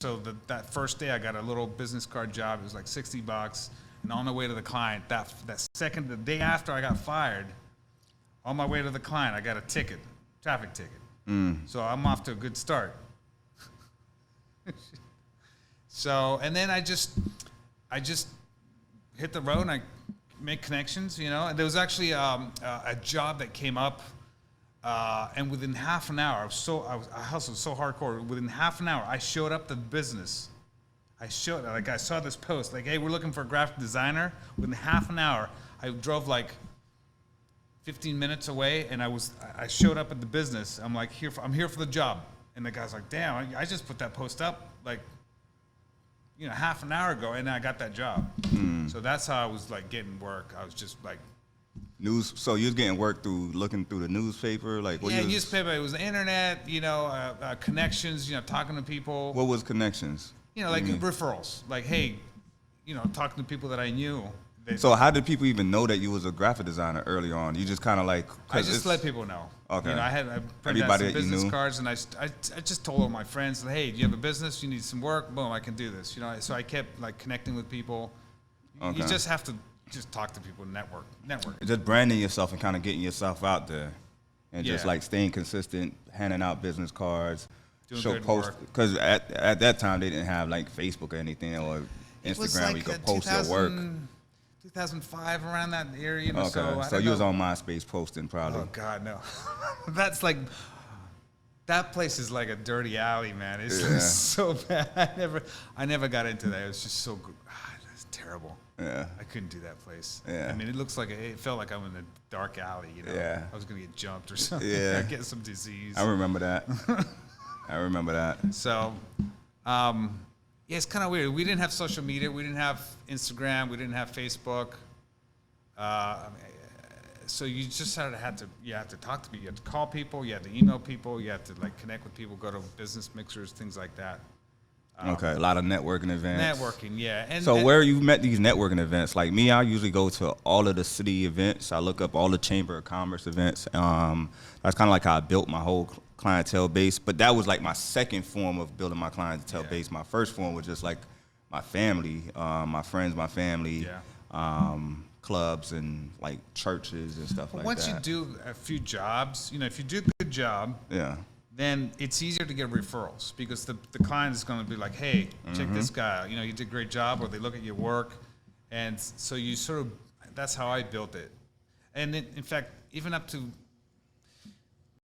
So that first day, I got a little business card job. It was like $60, and on the way to the client, the day after I got fired, on my way to the client, I got a ticket, traffic ticket. So I'm off to a good start. So, and then I just hit the road and I make connections, And there was actually a job that came up, and within half an hour, I hustled so hardcore. Within half an hour, I showed up to the business. I saw this post, like, hey, we're looking for a graphic designer. Within half an hour, I drove like 15 minutes away, and I showed up at the business. I'm like, I'm here for the job. And the guy's like, damn, I just put that post up like, half an hour ago, and I got that job. So that's how I was like getting work. I was just like news. So you was getting work through looking through the newspaper, like what? Yeah, newspaper. It was the internet. Connections. Talking to people. What was connections? Like referrals. Like, hey, talking to people that I knew. So how did people even know that you was a graphic designer early on? You just kind of like... I just let people know. Okay. I printed out some business cards, and I just told all my friends, hey, do you have a business? You need some work? Boom, I can do this. So I kept like connecting with people. Okay. You just have to just talk to people, network. Just branding yourself and kind of getting yourself out there, and just like staying consistent, handing out business cards, doing posts. Because at that time they didn't have like Facebook or anything or Instagram where you could post your work. 2005, around that area. Okay. So you was on MySpace posting probably. Oh God, no. That's like, that place is like a dirty alley, man. It's so bad. I never got into that. It was just so good. It's terrible. Yeah. I couldn't do that place. Yeah. I mean, it felt like I'm in a dark alley. Yeah. I was gonna get jumped or something. Yeah. Get some disease. I remember that. So, yeah, it's kind of weird. We didn't have social media. We didn't have Instagram. We didn't have Facebook. So you just had to talk to people. You had to call people. You had to email people. You had to like connect with people. Go to business mixers, things like that. Okay, a lot of networking events. Networking, yeah. And where you met these networking events? Like me, I usually go to all of the city events. I look up all the Chamber of Commerce events. That's kind of like how I built my whole clientele base. But that was like my second form of building my clientele base. My first form was just like my family, my friends, my family, clubs and like churches and stuff like that. Once you do a few jobs, if you do a good job, then it's easier to get referrals because the client is going to be like, hey, check this guy out. You did a great job, or they look at your work. And so you that's how I built it. And in fact, even up to